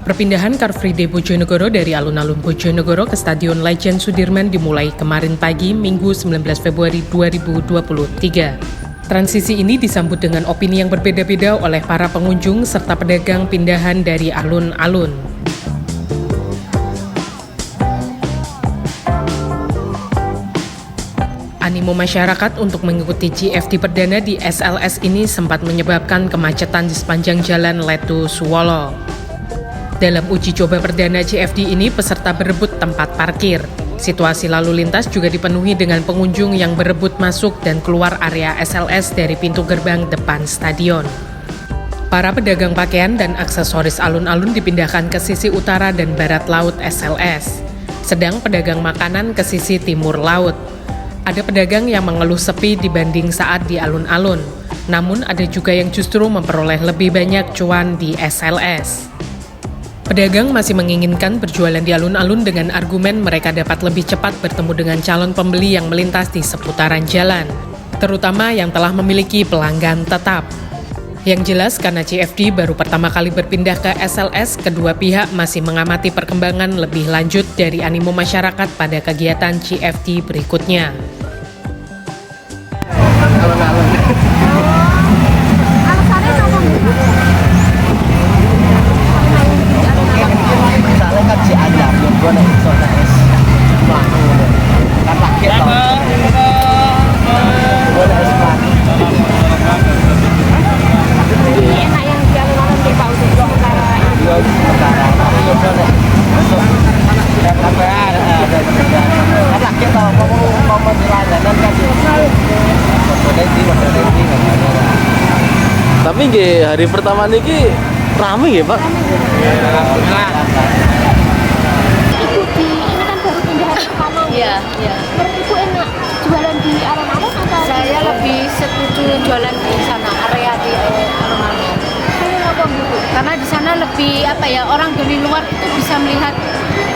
Perpindahan Car Free Day Bojonegoro dari alun-alun Bojonegoro ke Stadion Legend Sudirman dimulai kemarin pagi Minggu 19 Februari 2023. Transisi ini disambut dengan opini yang berbeda-beda oleh para pengunjung serta pedagang pindahan dari alun-alun. Animo masyarakat untuk mengikuti CFD perdana di SLS ini sempat menyebabkan kemacetan di sepanjang jalan Letu Suwolo. Dalam uji coba perdana CFD ini, peserta berebut tempat parkir. Situasi lalu lintas juga dipenuhi dengan pengunjung yang berebut masuk dan keluar area SLS dari pintu gerbang depan stadion. Para pedagang pakaian dan aksesoris alun-alun dipindahkan ke sisi utara dan barat laut SLS, sedang pedagang makanan ke sisi timur laut. Ada pedagang yang mengeluh sepi dibanding saat di alun-alun, namun ada juga yang justru memperoleh lebih banyak cuan di SLS. Pedagang masih menginginkan berjualan di alun-alun dengan argumen mereka dapat lebih cepat bertemu dengan calon pembeli yang melintas di seputaran jalan, terutama yang telah memiliki pelanggan tetap. Yang jelas karena CFD baru pertama kali berpindah ke SLS, kedua pihak masih mengamati perkembangan lebih lanjut dari animo masyarakat pada kegiatan CFD berikutnya. Tapi nggih hari pertama niki rame nggih, Pak. Ini kan baru pindah hari pertama. Iya. Menurut Ibu enak jualan di alun-alun atau? Saya lebih setuju jualan di sana, area di alun-alun. Kenapa Bu? Karena di sana lebih orang dari luar itu bisa melihat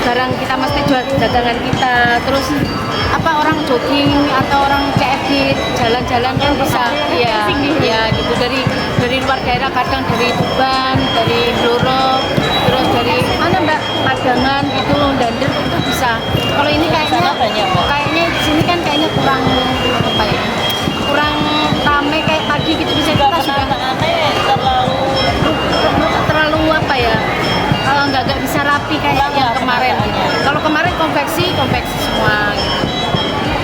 barang kita, mesti jual dagangan kita. Terus orang jogging atau orang CFD jalan-jalan kan bisa ya gitu dari luar daerah, kadang dari Tuban, dari Blora, terus dari mana Mbak Padangan gitu, Dander itu bisa. Kalau ini kayaknya di sini kan kayaknya kurang kurang ramai kayak tadi gitu, bisa kita sudah terlalu nggak bisa rapi kayak yang kemarin gitu. Kalau kemarin konveksi semua gitu.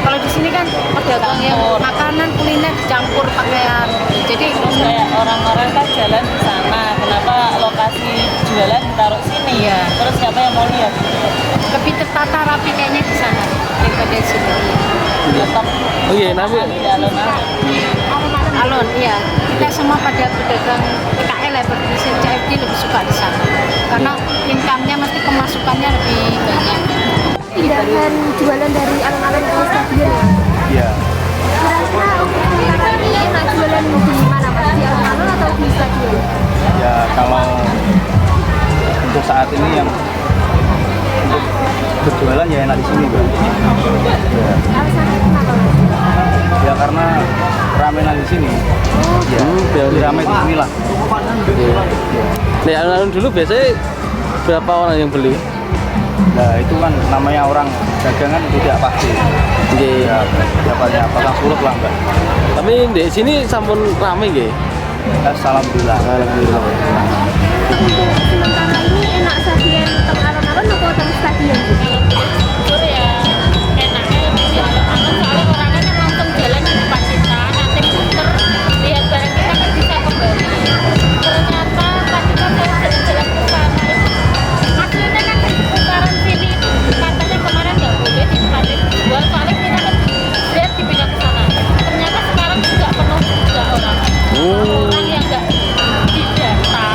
Kalau di sini kan pedagang yang makanan kuliner dicampur pakaian gitu. Jadi kayak orang-orang kan jalan di sana, kenapa lokasi jualan ditaruh sini ya? Terus siapa yang mau lihat? lebih tertata rapi kayaknya di sana daripada di sini. Tetap Tapi Alun, iya. Kita semua pada pedagang PKL ya, berdiri CFD lebih suka di sana. Karena income-nya mesti pemasukannya lebih banyak. Pindahan jualan dari alun-alun ke stadion ya? iya. Kira-kira untuk sementara ini enak jualan di mana Mas? Di alun-alun atau di stadion? Ya kalau untuk saat ini yang untuk berjualan ya enak di sini, Bang. Alasannya kenapa Mas? Ya karena ramenan di sini. Lebih ramai di sini lah. Nih alun-alun dulu biasanya berapa orang yang beli? Nah itu kan namanya orang dagangan tidak pasti. Nggih. Ya dapatnya pasang surut lah, Mbak. Tapi di sini sampun rame nggih. Alhamdulillah. Untuk sementara ini enak stadion untuk alun-alun atau terus stadion? jujur ya enaknya lebih di alun-alun, soalnya orangnya kan langsung jalan di depan kita, nanti puter lihat barang kita kan bisa kembali. Ternyata tadi kan saya jalan-jalan ke sana itu aslinya kan di seputaran sini itu katanya kemarin nggak boleh dipakai dijual, soalnya kita kan lihat dipindah ke sana. Ternyata sekarang juga penuh juga orang yang nggak didata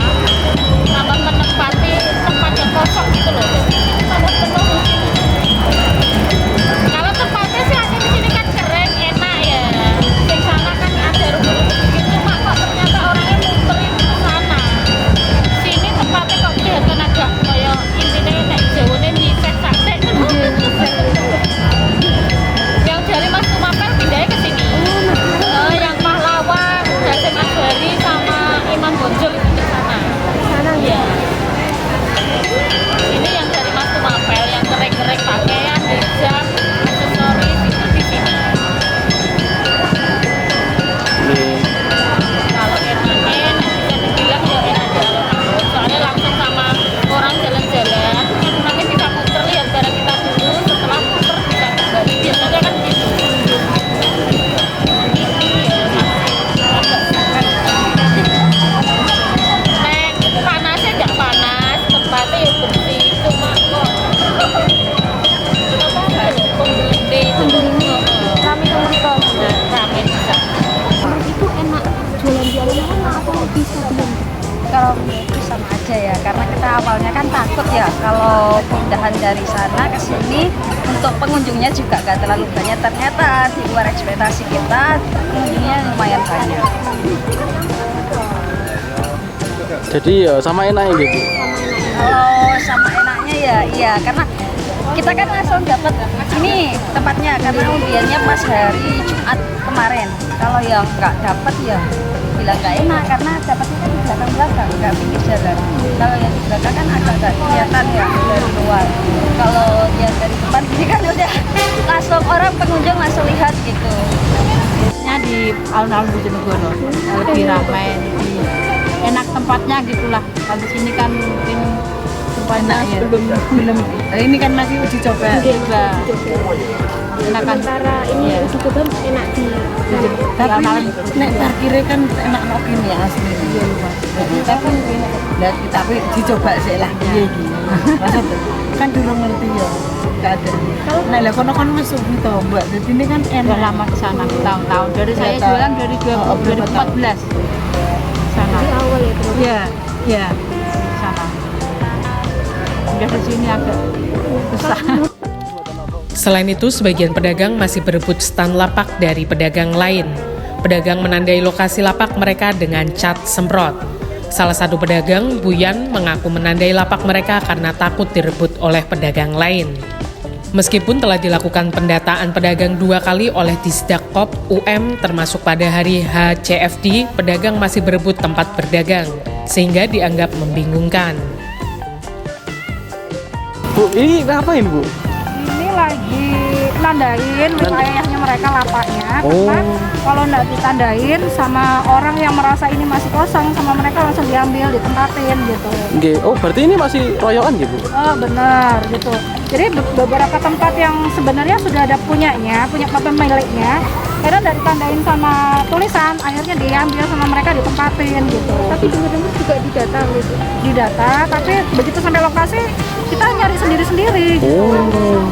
takut ya kalau pindahan dari sana ke sini untuk pengunjungnya juga gak terlalu banyak. Ternyata di luar ekspektasi kita pengunjungnya lumayan banyak. Jadi ya sama enaknya gitu. Kalau sama enaknya ya iya, karena kita kan langsung dapat ini tempatnya karena undiannya pas hari Jumat kemarin. Kalau yang nggak dapat ya bilang nggak enak karena dapatnya kan di belakang nggak pinggir jalan. Kalau yang di belakang kan agak kelihatan ya dari luar. Kalau yang dari depan ini kan udah langsung orang pengunjung langsung lihat gitu. Di alun-alun Bojonegoro lebih ramai, lebih enak tempatnya gitulah. Kalau di sini kan mungkin tempatnya ya belum ini kan masih uji coba. Enak kan Sementara ini ya. uji coba enak di Tapi nek parkirnya kan enak nok ini asli. Iya lupa. Kita kan tapi dicoba sih lah piye iki. Maksud kan durung ngerti ya. Nah, lah kono kan masuk gitu, Mbak. Jadi ini kan enak lama ke sana tahun-tahun. Dari saya jualan dari 2014. Sana. Di awal ya terus. Iya, iya. Sana. Udah di sini agak besar. Selain itu, sebagian pedagang masih berebut stan lapak dari pedagang lain. Pedagang menandai lokasi lapak mereka dengan cat semprot. Salah satu pedagang, Buyan, mengaku menandai lapak mereka karena takut direbut oleh pedagang lain. Meskipun telah dilakukan pendataan pedagang 2 kali oleh Disdakpop UM termasuk pada hari HCFD, pedagang masih berebut tempat berdagang, sehingga dianggap membingungkan. Bu, ini ngapain Bu? Ini lagi nandain wilayahnya mereka lapaknya, Oh. karena kalau nggak ditandain sama orang yang merasa ini masih kosong sama mereka langsung diambil, ditempatin gitu. Nggih. Oh, berarti ini masih royokan gitu? Oh benar gitu. Jadi beberapa tempat yang sebenarnya sudah ada punya pemiliknya, karena nggak ditandain sama tulisan, akhirnya diambil sama mereka, ditempatin gitu. Tapi dengar-dengar juga didata gitu. Didata, tapi begitu sampai lokasi kita nyari sendiri-sendiri. Oh.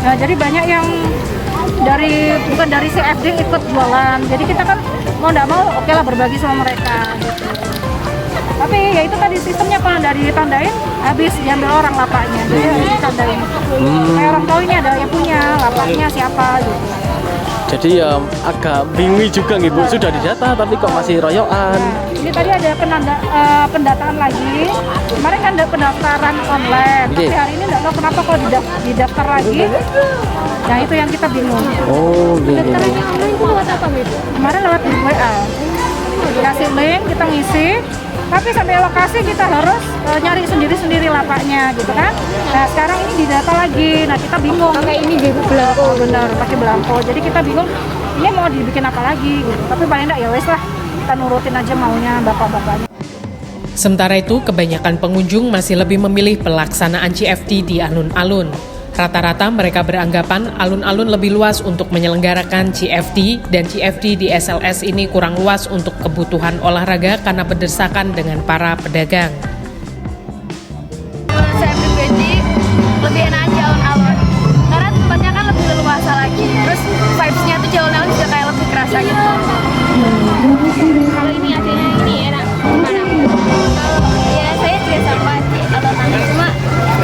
Nah, jadi banyak yang bukan dari CFD ikut jualan. Jadi kita kan mau nggak mau oke lah berbagi sama mereka gitu. Tapi ya itu tadi sistemnya kalau dari ditandain habis diambil orang lapaknya. Jadi harus ditandain. Kayak orang tahu ini ada yang punya lapaknya siapa gitu. Jadi ya agak bingung juga nih Bu, sudah didata tapi kok masih royokan. Nah, ini tadi ada pendataan lagi. Kemarin kan ada pendaftaran online. Tapi hari ini nggak tahu kenapa kok didaftar lagi. Nah itu yang kita bingung. Oh, gini. Daftarannya online itu lewat apa gitu? Kemarin lewat WA. Dikasih link, kita ngisi. Tapi sampai lokasi kita harus nyari sendiri-sendiri lapaknya gitu kan. Nah sekarang ini didata lagi, nah kita bingung. Pakai ini di belakang. Bener, pakai belangko. Jadi kita bingung, ini mau dibikin apa lagi gitu. Tapi paling enggak ya wes lah, kita nurutin aja maunya bapak-bapaknya. Sementara itu, kebanyakan pengunjung masih lebih memilih pelaksanaan CFD di alun-alun. Rata-rata mereka beranggapan alun-alun lebih luas untuk menyelenggarakan CFD dan CFD di SLS ini kurang luas untuk kebutuhan olahraga karena berdesakan dengan para pedagang. Menurut saya pribadi lebih enak aja alun-alun karena tempatnya kan lebih leluasa lagi. Terus vibes-nya tuh di alun-alun juga kayak lebih kerasa gitu. Kalau ini adanya ini enak mana? Ya saya juga sama sih alun-alun, cuma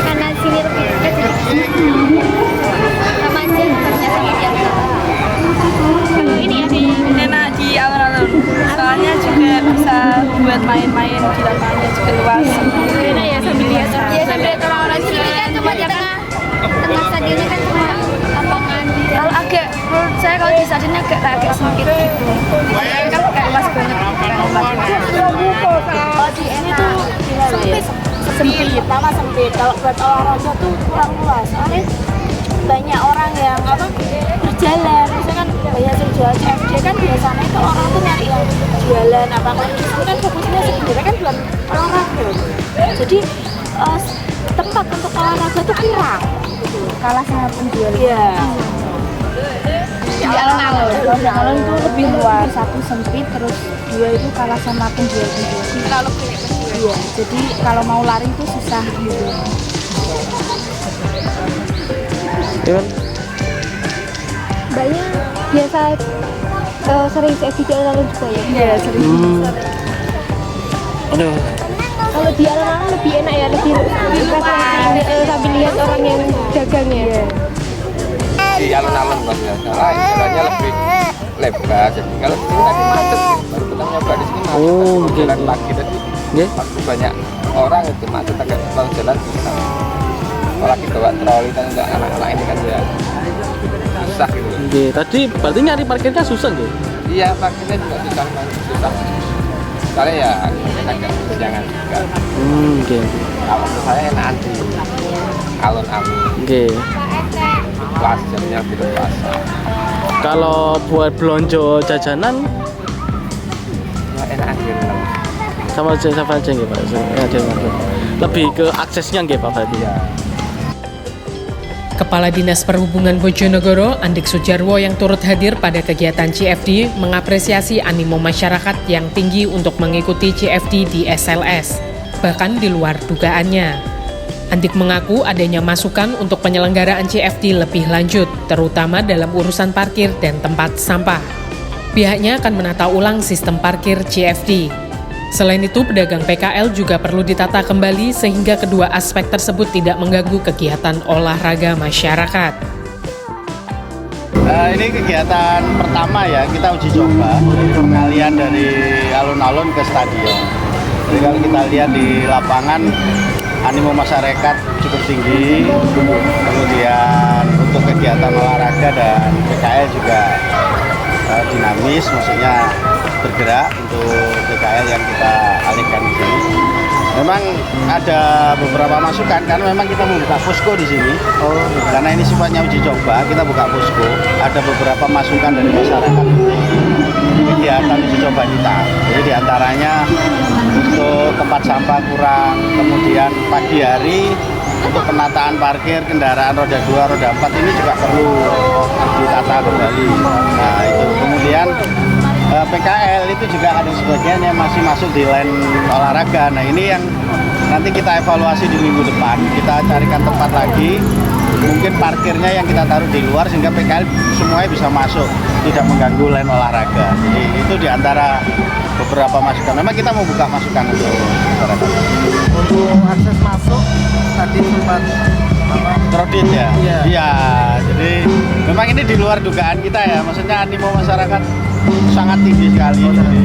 karena sini lebih dekat sama aja tempatnya sama biasa. Kalau ini adanya Enak di alun-alun, soalnya juga bisa buat main-main di lapangannya juga luas. enak ya sambil lihat orang. Ya sambil lihat orang-orang di sini kan cuma di tengah stadionnya kan cuma lapangan. Kalau agak menurut saya kalau di stadionnya agak sempit gitu. Kan kayak luas banget. Kalau di sini tuh sempit, sama sempit. Kalau buat olahraga tuh kurang luas. Soalnya banyak orang yang berjalan. Misalkan banyak yang jual CFD kan biasanya itu orang tuh nyari yang jualan apa kan. Itu kan fokusnya sebenarnya kan buat olahraga. Jadi tempat untuk olahraga tuh kurang. Kalah sama penjual. Iya. Di alun-alun itu lebih luas, satu sempit, terus dua itu kalah sama penjual-penjual. Kalau punya penjual. Iya, jadi kalau mau lari itu susah gitu. Gimana? Banyak biasa sering CFD di alun-alun juga ya. Iya, sering. Aduh. Kalau di alun-alun lebih enak ya, lebih sambil lihat orang yang dagangnya. Di alun-alun Bang ya, karena jalannya lebih lebar. Jadi kalau di sini tadi macet, baru kita nyoba di sini macet. Jalan pagi tadi, waktu banyak orang itu macet agak kalau jalan susah. Apalagi bawa troli kan enggak anak-anak ini kan ya susah gitu. Tadi berarti nyari parkirnya susah nggih? Iya, parkirnya juga susah. Soalnya ya agak jangan juga. Kalau menurut saya enak di alun-alun. Pas jamnya lebih lepas. Kalau buat belanja jajanan Ya enak aja. sama aja nggih Pak. Lebih ke aksesnya nggih Pak berarti. Kepala Dinas Perhubungan Bojonegoro, Andik Sujarwo yang turut hadir pada kegiatan CFD mengapresiasi animo masyarakat yang tinggi untuk mengikuti CFD di SLS, bahkan di luar dugaannya. Andik mengaku adanya masukan untuk penyelenggaraan CFD lebih lanjut, terutama dalam urusan parkir dan tempat sampah. Pihaknya akan menata ulang sistem parkir CFD. Selain itu, pedagang PKL juga perlu ditata kembali sehingga kedua aspek tersebut tidak mengganggu kegiatan olahraga masyarakat. Ini kegiatan pertama ya, kita uji coba pengalian dari alun-alun ke stadion. Jadi kalau kita lihat di lapangan, animo masyarakat cukup tinggi, kemudian untuk kegiatan olahraga dan PKL juga dinamis, maksudnya bergerak untuk PKL yang kita alihkan di sini. Memang ada beberapa masukan karena memang kita membuka posko di sini. Karena ini sifatnya uji coba, kita buka posko. Ada beberapa masukan dari masyarakat kegiatan uji coba kita. Jadi diantaranya untuk tempat sampah kurang, kemudian pagi hari untuk penataan parkir kendaraan roda 2, roda 4 ini juga perlu ditata kembali. Nah itu kemudian PKL itu juga ada sebagian yang masih masuk di lane olahraga. Nah ini yang nanti kita evaluasi di minggu depan. Kita carikan tempat lagi, mungkin parkirnya yang kita taruh di luar sehingga PKL semuanya bisa masuk, tidak mengganggu lane olahraga. Jadi itu diantara beberapa masukan. Memang kita mau buka masukan untuk masyarakat. Untuk akses masuk tadi sempat kredit ya? Iya. Jadi memang ini di luar dugaan kita ya. Maksudnya animo masyarakat sangat tinggi sekali. Jadi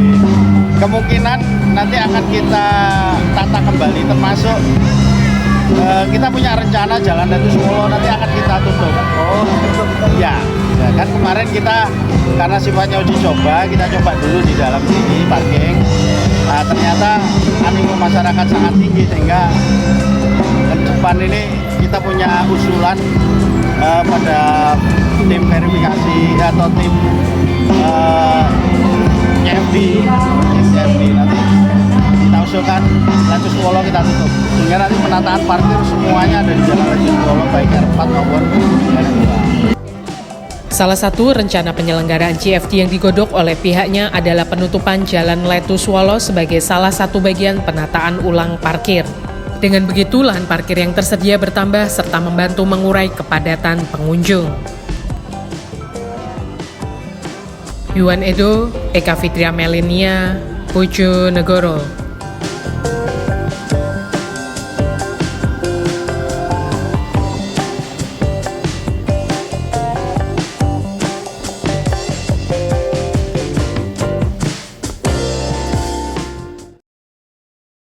kemungkinan nanti akan kita tata kembali, termasuk kita punya rencana Jalan Letus Wolo nanti akan kita tutup. Ya kan kemarin kita karena sifatnya uji coba, kita coba dulu di dalam sini parking. Nah, ternyata animo masyarakat sangat tinggi sehingga ke depan ini kita punya usulan pada tim verifikasi atau tim CFD nanti kita usulkan Letus Wolo kita tutup sehingga nanti penataan parkir semuanya ada di Jalan Letus Wolo baik R4 maupun R2. Salah satu rencana penyelenggaraan CFD yang digodok oleh pihaknya adalah penutupan Jalan Letus Wolo sebagai salah satu bagian penataan ulang parkir. Dengan begitu, lahan parkir yang tersedia bertambah serta membantu mengurai kepadatan pengunjung. Yuan Edo, Eka Fitria Melenia, Bojonegoro.